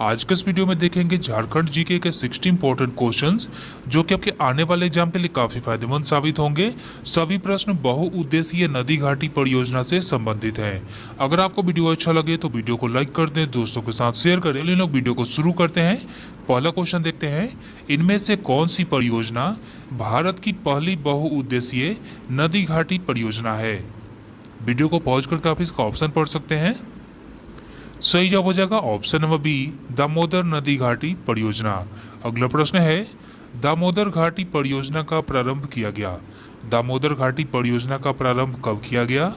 आज के इस वीडियो में देखेंगे झारखंड जीके के 60 इंपॉर्टेंट क्वेश्चंस जो कि आपके आने वाले एग्जाम के लिए काफी फायदेमंद साबित होंगे। सभी प्रश्न बहुउद्देशीय नदी घाटी परियोजना से संबंधित हैं। अगर आपको वीडियो अच्छा लगे तो वीडियो को लाइक कर दें, दोस्तों के साथ शेयर करें। चलिए लोग वीडियो को शुरू करते हैं। पहला क्वेश्चन देखते हैं, इनमें से कौन सी परियोजना भारत की पहली बहुउद्देशीय नदी घाटी परियोजना है। वीडियो को पॉज करके आप इसका ऑप्शन पढ़ सकते हैं। सही जवाब हो जाएगा ऑप्शन नंबर बी, दामोदर नदी घाटी परियोजना। अगला प्रश्न है, दामोदर घाटी परियोजना का प्रारंभ किया गया। दामोदर घाटी परियोजना का प्रारंभ कब किया गया।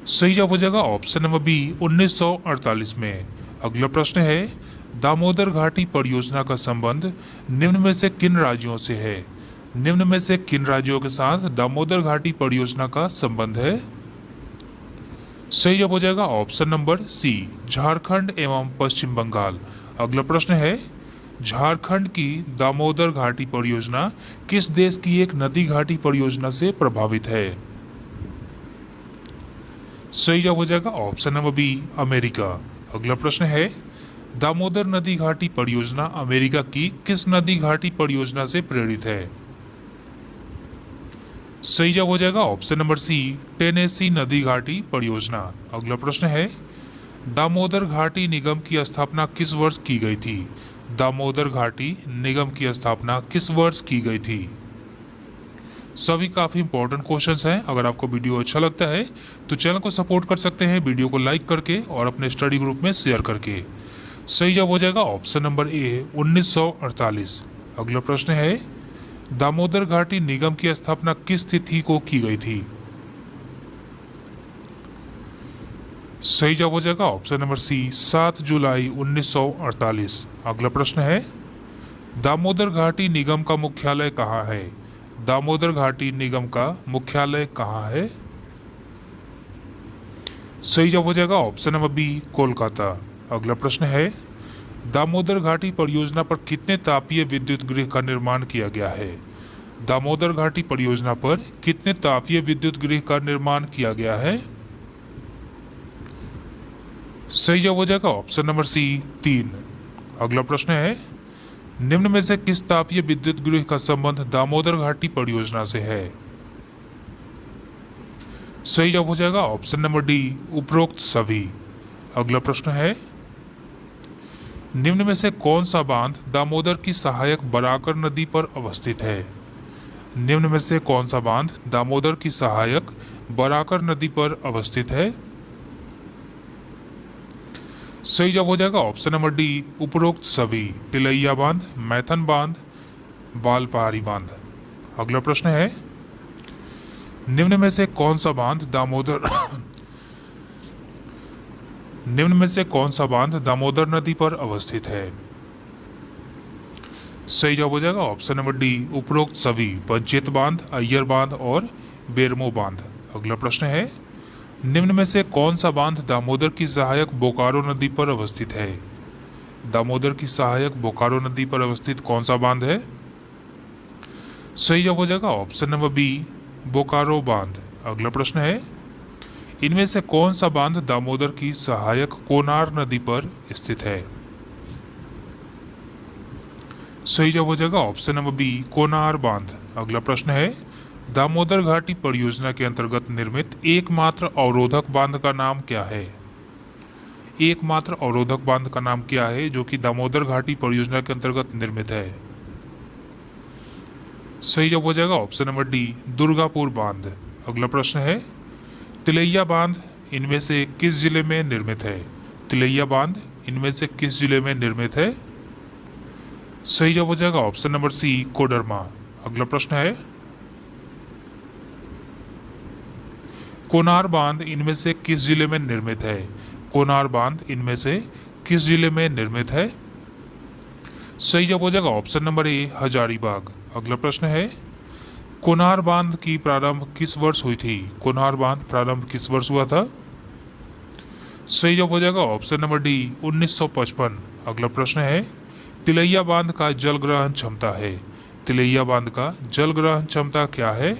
सही जवाब हो जाएगा ऑप्शन नंबर बी, 1948 में। अगला प्रश्न है, दामोदर घाटी परियोजना का संबंध निम्न में से किन राज्यों से है। निम्न में से किन राज्यों के साथ दामोदर घाटी परियोजना का संबंध है। सही जवाब हो जाएगा ऑप्शन नंबर सी, झारखंड एवं पश्चिम बंगाल। अगला प्रश्न है, झारखंड की दामोदर घाटी परियोजना किस देश की एक नदी घाटी परियोजना से प्रभावित है। सही जवाब हो जाएगा ऑप्शन नंबर बी, अमेरिका। अगला प्रश्न है, दामोदर नदी घाटी परियोजना अमेरिका की किस नदी घाटी परियोजना से प्रेरित है। सही जवाब हो जाएगा ऑप्शन नंबर सी, टेनेसी नदी घाटी परियोजना। अगला प्रश्न है, दामोदर घाटी निगम की स्थापना किस वर्ष की गई थी। दामोदर घाटी निगम की स्थापना किस वर्ष की गई थी। सभी काफी इंपॉर्टेंट क्वेश्चंस हैं। अगर आपको वीडियो अच्छा लगता है तो चैनल को सपोर्ट कर सकते हैं वीडियो को लाइक करके और अपने स्टडी ग्रुप में शेयर करके। सही जवाब हो जाएगा ऑप्शन नंबर ए, 1948। अगला प्रश्न है, दामोदर घाटी निगम की स्थापना किस तिथि को की गई थी। सही जवाब हो जाएगा ऑप्शन नंबर सी, 7 जुलाई 1948। अगला प्रश्न है, दामोदर घाटी निगम का मुख्यालय कहाँ है। दामोदर घाटी निगम का मुख्यालय कहाँ है। सही जवाब हो जाएगा ऑप्शन नंबर बी, कोलकाता। अगला प्रश्न है, दामोदर घाटी परियोजना पर कितने तापीय विद्युत गृह का निर्माण किया गया है। दामोदर घाटी परियोजना पर कितने तापीय विद्युत गृह का निर्माण किया गया है। सही जवाब हो जाएगा ऑप्शन नंबर सी, 3। अगला प्रश्न है, निम्न में से किस तापीय विद्युत गृह का संबंध दामोदर घाटी परियोजना से है। सही जवाब हो जाएगा ऑप्शन नंबर डी, उपरोक्त सभी। अगला प्रश्न है, निम्न में से कौन सा बांध दामोदर की सहायक बराकर नदी पर अवस्थित है। निम्न में से कौन सा बांध दामोदर की सहायक बराकर नदी पर अवस्थित है। सही जवाब हो जाएगा ऑप्शन नंबर डी, उपरोक्त सभी। तिलैया बांध, मैथन बांध, बालपहाड़ी बांध। अगला प्रश्न है, निम्न में से कौन सा बांध दामोदर निम्न में से कौन सा बांध दामोदर नदी पर अवस्थित है। सही जवाब हो जाएगा ऑप्शन नंबर डी, उपरोक्त सभी। पंचेत बांध, अय्यर बांध और बेरमो बांध। अगला प्रश्न है, निम्न में से कौन सा बांध दामोदर की सहायक बोकारो नदी पर अवस्थित है। दामोदर की सहायक बोकारो नदी पर अवस्थित कौन सा बांध है। सही जवाब हो जाएगा ऑप्शन नंबर बी, बोकारो बांध। अगला प्रश्न है, इनमें से कौन सा बांध दामोदर की सहायक कोनार नदी पर स्थित है। सही जवाब हो जाएगा ऑप्शन नंबर बी, कोनार बांध। अगला प्रश्न है, दामोदर घाटी परियोजना के अंतर्गत निर्मित एकमात्र अवरोधक बांध का नाम क्या है। एकमात्र अवरोधक बांध का नाम क्या है जो कि दामोदर घाटी परियोजना के अंतर्गत निर्मित है। सही जवाब हो जाएगा ऑप्शन नंबर डी, दुर्गापुर बांध। अगला प्रश्न है, तिलैया बांध इनमें से किस जिले में निर्मित है। तिलैया बांध इनमें से किस जिले में निर्मित है। सही जवाब हो जाएगा ऑप्शन नंबर सी, कोडरमा। अगला प्रश्न है, कोनार बांध इनमें से किस जिले में निर्मित है। कोनार बांध इनमें से किस जिले में निर्मित है। सही जवाब हो जाएगा ऑप्शन नंबर ए, हजारीबाग। अगला प्रश्न है, कोनार बांध की प्रारंभ किस वर्ष हुई थी। कोनार बांध प्रारंभ किस वर्ष हुआ था। सही जवाब हो जाएगा ऑप्शन नंबर डी, 1955। अगला प्रश्न है, तिलैया बांध का जल ग्रहण क्षमता है। तिलैया बांध का जल ग्रहण क्षमता क्या है।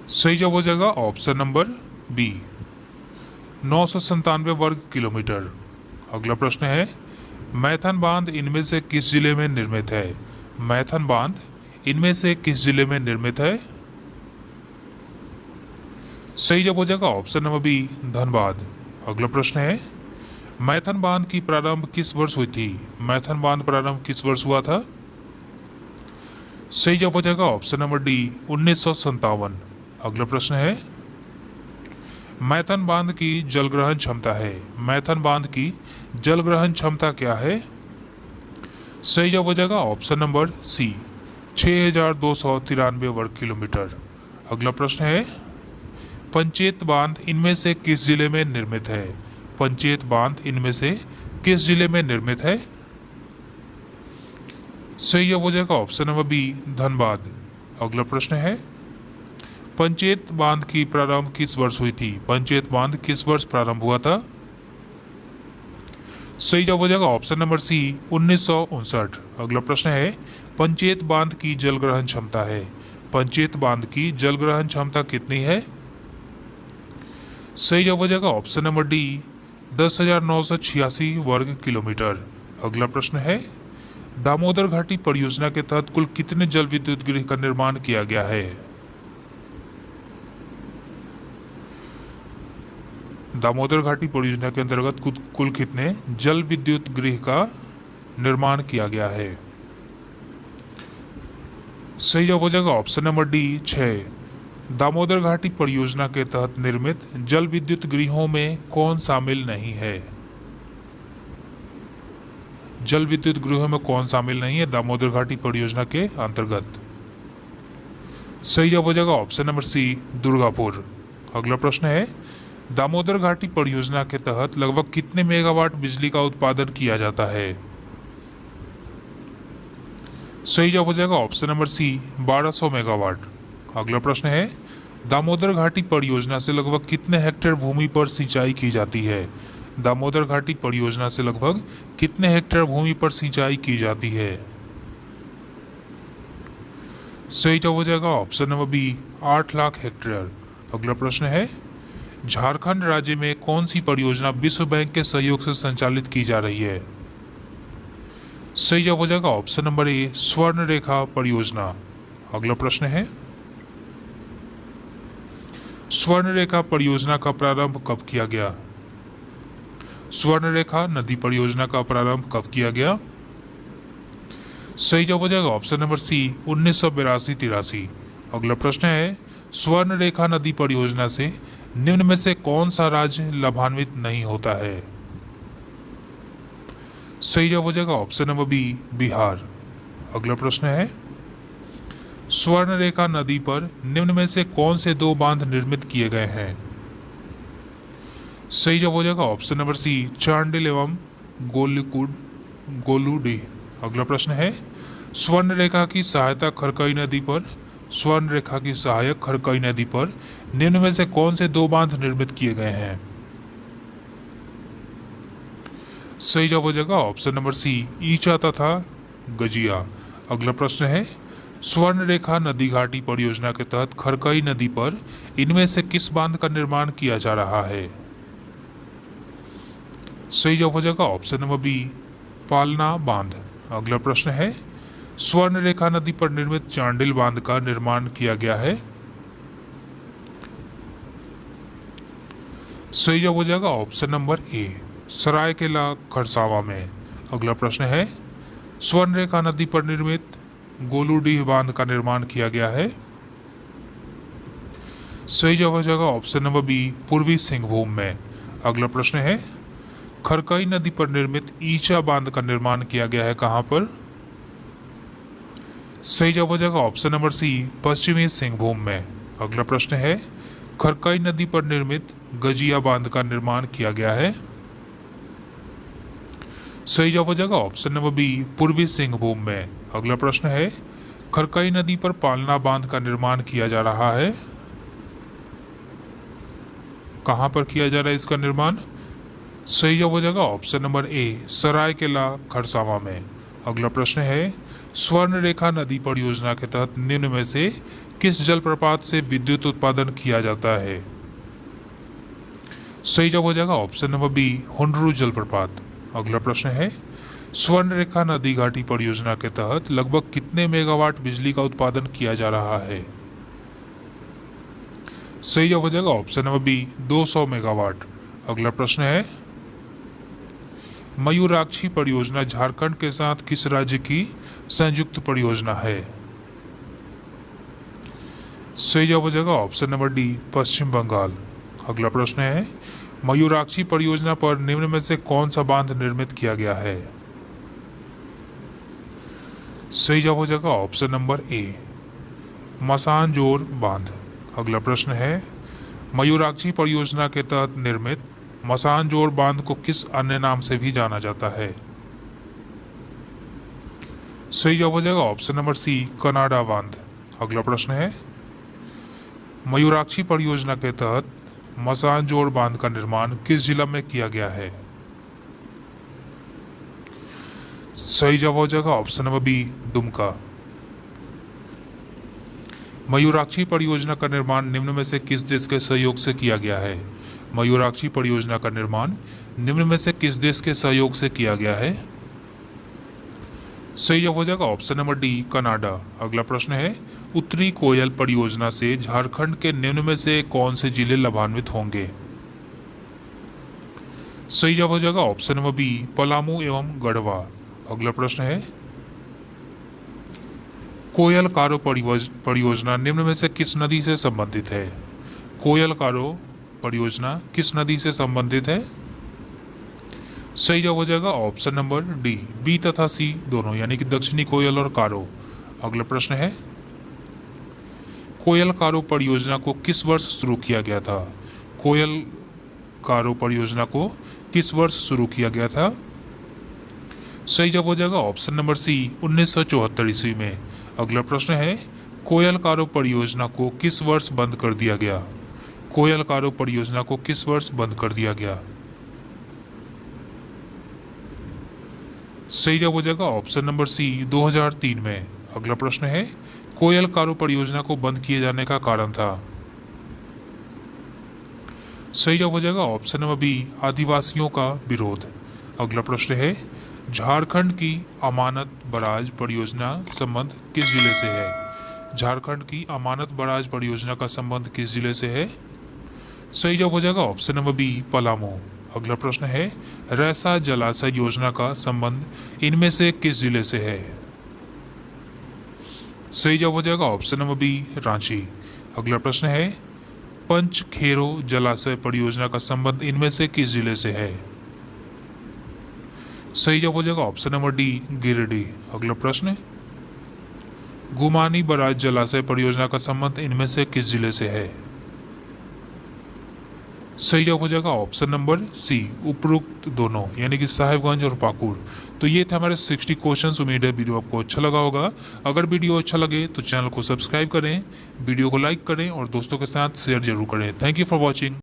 सही जवाब हो जाएगा ऑप्शन नंबर बी, 997 वर्ग किलोमीटर। अगला प्रश्न है, मैथन बांध इनमें से किस जिले में निर्मित है? मैथन बांध इनमें से किस जिले में निर्मित है? सही जवाब हो जाएगा ऑप्शन नंबर बी, धनबाद। अगला प्रश्न है, मैथन बांध की प्रारंभ किस वर्ष हुई थी? मैथन बांध प्रारंभ किस वर्ष हुआ था? सही जवाब हो जाएगा ऑप्शन नंबर डी, 1957। अगला प्रश्न है, मैथन बांध की जलग्रहण क्षमता है। मैथन बांध की जलग्रहण क्षमता क्या है? सही जवाब हो जाएगा ऑप्शन नंबर सी, 6293 वर्ग किलोमीटर। अगला प्रश्न है, पंचेत बांध इनमें से किस जिले में निर्मित है? पंचेत बांध इनमें से किस जिले में निर्मित है? सही जवाब हो जाएगा ऑप्शन नंबर बी, धनबाद। अगला प्रश्न है, पंचेत बांध की प्रारंभ किस वर्ष हुई थी? पंचेत बांध किस वर्ष प्रारंभ हुआ था? सही जवाब हो जाएगा ऑप्शन नंबर सी, 1959। अगला प्रश्न है, पंचेत बांध की जलग्रहण क्षमता है। पंचेत बांध की जलग्रहण क्षमता कितनी है? सही जवाब हो जाएगा ऑप्शन नंबर डी, 10,986 वर्ग किलोमीटर। अगला प्रश्न है, दामोदर घाटी परियोजना के तहत कुल कितने जल विद्युत गृह का निर्माण किया गया है? दामोदर घाटी परियोजना के अंतर्गत कुल कितने जल विद्युत गृह का निर्माण किया गया है? सही जवाब हो जाएगा ऑप्शन नंबर डी, 6। दामोदर घाटी परियोजना के तहत निर्मित जल विद्युत गृहों में कौन शामिल नहीं है? जल विद्युत गृहों में कौन शामिल नहीं है दामोदर घाटी परियोजना के अंतर्गत? सही जवाब हो जाएगा ऑप्शन नंबर सी, दुर्गापुर। अगला प्रश्न है, दामोदर घाटी परियोजना के तहत लगभग कितने मेगावाट बिजली का उत्पादन किया जाता है? सही जवाब हो जाएगा ऑप्शन नंबर सी, 1200 मेगावाट। अगला प्रश्न है, दामोदर घाटी परियोजना से लगभग कितने हेक्टेयर भूमि पर सिंचाई की जाती है? दामोदर घाटी परियोजना से लगभग कितने हेक्टेयर भूमि पर सिंचाई की जाती है? सही जवाब हो जाएगा option number B, 8 lakh hectare. अगला प्रश्न है, झारखंड राज्य में कौन सी परियोजना विश्व बैंक के सहयोग से संचालित की जा रही है? सही जवाब हो जाएगा ऑप्शन नंबर ए, स्वर्ण रेखा परियोजना। अगला प्रश्न है, स्वर्ण रेखा परियोजना का प्रारंभ कब किया गया? स्वर्ण रेखा नदी परियोजना का प्रारंभ कब किया गया? सही जवाब हो जाएगा ऑप्शन नंबर सी, 1982-83। अगला प्रश्न है, स्वर्ण रेखा नदी परियोजना से निम्न में से कौन सा राज्य लाभान्वित नहीं होता है? सही जवाब हो जाएगा ऑप्शन नंबर बी, बिहार। अगला प्रश्न है, स्वर्ण रेखा नदी पर निम्न में से कौन से 2 बांध निर्मित किए गए हैं? सही जवाब हो जाएगा ऑप्शन नंबर सी, चांडिल एवं गोलुडीह। अगला प्रश्न है, स्वर्ण रेखा की सहायता खरकई नदी पर स्वर्ण रेखा की सहायक खरकई नदी पर निम्न में से कौन से 2 बांध निर्मित किए गए हैं? सही जवाब हो जाएगा ऑप्शन नंबर सी, ईचा तथा गजिया। अगला प्रश्न है, स्वर्ण रेखा नदी घाटी परियोजना के तहत खरकई नदी पर इनमें से किस बांध का निर्माण किया जा रहा है? सही जवाब हो जाएगा ऑप्शन नंबर बी, पालना बांध। अगला प्रश्न है, स्वर्ण रेखा नदी पर निर्मित चांडिल बांध का निर्माण किया गया है? सही जवाब हो जाएगा option number A, Saraikela Kharsawan में। अगला प्रश्न है, स्वर्ण रेखा नदी पर निर्मित गोलूडीह बांध का निर्माण किया गया है? सही जवाब हो जाएगा ऑप्शन नंबर बी, पूर्वी सिंहभूम में। अगला प्रश्न है, खरकई नदी पर निर्मित ईचा बांध का निर्माण किया गया है कहां पर? सही जवाब हो जाएगा ऑप्शन नंबर सी, पश्चिमी सिंहभूम में। अगला प्रश्न है, खरकई नदी पर निर्मित गजिया बांध का निर्माण किया गया है? सही जवाब हो जाएगा ऑप्शन नंबर बी, पूर्वी सिंहभूम में। अगला प्रश्न है, खरकई नदी पर पालना बांध का निर्माण किया जा रहा है? कहां पर किया जा रहा है इसका निर्माण? सही जवाब हो जाएगा option number A, Saraikela Kharsawan में। अगला प्रश्न है, स्वर्ण रेखा नदी परियोजना के तहत निम्न में से किस जलप्रपात से विद्युत उत्पादन किया जाता है? सही जवाब हो जाएगा ऑप्शन नंबर बी, हुंडरू जलप्रपात। अगला प्रश्न है, स्वर्णरेखा नदी घाटी परियोजना के तहत लगभग कितने मेगावाट बिजली का उत्पादन किया जा रहा है? सही जवाब हो जाएगा ऑप्शन नंबर बी, 200 मेगावाट। अगला प्रश्न है, मयूराक्षी परियोजना झारखंड के साथ किस राज्य की संयुक्त परियोजना है? सही जवाब हो जाएगा ऑप्शन नंबर डी, पश्चिम बंगाल। अगला प्रश्न है, मयूराक्षी परियोजना पर निम्न में से कौन सा बांध निर्मित किया गया है? सही जवाब हो जाएगा ऑप्शन नंबर ए, मसानजोर बांध। अगला प्रश्न है, मयूराक्षी परियोजना के तहत निर्मित मसानजोर बांध को किस अन्य नाम से भी जाना जाता है? सही जवाब हो जाएगा ऑप्शन नंबर सी, कनाडा बांध। अगला प्रश्न है, मयूराक्षी परियोजना के तहत मसानजोर बांध का निर्माण किस जिला में किया गया है? सही जवाब हो जाएगा option number B, Dumka. Mayurakshi परियोजना का निर्माण निम्न में से किस देश के सहयोग से किया गया है? मयूराक्षी परियोजना का निर्माण निम्न में से किस देश के सहयोग से किया गया है? सही जवाब हो जाएगा ऑप्शन नंबर डी, कनाडा। अगला प्रश्न है, उत्तरी कोयल परियोजना से झारखंड के निम्न में से कौन से जिले लाभान्वित होंगे? सही जवाब हो जाएगा ऑप्शन नंबर बी, पलामू एवं गढ़वा। अगला प्रश्न है, कोयल कारो परियोजना निम्न में से किस नदी से संबंधित है? कोयल कारो परियोजना किस नदी से संबंधित है? सही जवाब हो जाएगा ऑप्शन नंबर डी, बी तथा सी दोनों, यानी कि दक्षिणी कोयल और कारो। अगला प्रश्न है, कोयल कारो परियोजना को किस वर्ष शुरू किया गया था? कोयल कारो परियोजना को किस वर्ष शुरू किया गया था? सही जवाब हो जाएगा ऑप्शन नंबर सी, 1974 ईस्वी में। अगला प्रश्न है, कोयल कारो परियोजना को किस वर्ष बंद कर दिया गया? कोयल कारो परियोजना को किस वर्ष बंद कर दिया गया? सही जवाब हो जाएगा ऑप्शन नंबर सी, 2003 में। अगला प्रश्न है, कोयल कारो परियोजना को बंद किए जाने का कारण था? सही जवाब हो जाएगा ऑप्शन नंबर बी, आदिवासियों का विरोध। अगला प्रश्न है, झारखंड की अमानत बराज परियोजना संबंध किस जिले से है? झारखंड की अमानत बराज परियोजना का संबंध किस जिले से है? सही जवाब हो जाएगा ऑप्शन नंबर बी, पलामू। अगला प्रश्न है, रैसा जलाशय योजना का संबंध इनमें से किस जिले से है? सही जवाब हो जाएगा ऑप्शन नंबर बी, रांची। अगला प्रश्न है, पंचखेरो जलाशय परियोजना का संबंध इनमें से किस जिले से है? सही जवाब हो जाएगा ऑप्शन नंबर डी, गिरिडीह। अगला प्रश्न, गुमानी बराज जलाशय परियोजना का संबंध इनमें से किस जिले से है? सही जवाब हो जाएगा ऑप्शन नंबर सी, उपरोक्त दोनों, यानी कि साहिबगंज और पाकुड़। तो ये थे हमारे 60 क्वेश्चंस। उम्मीद है वीडियो आपको अच्छा लगा होगा। अगर वीडियो अच्छा लगे तो चैनल को सब्सक्राइब करें, वीडियो को लाइक करें और दोस्तों के साथ शेयर जरूर करें। Thank you for watching.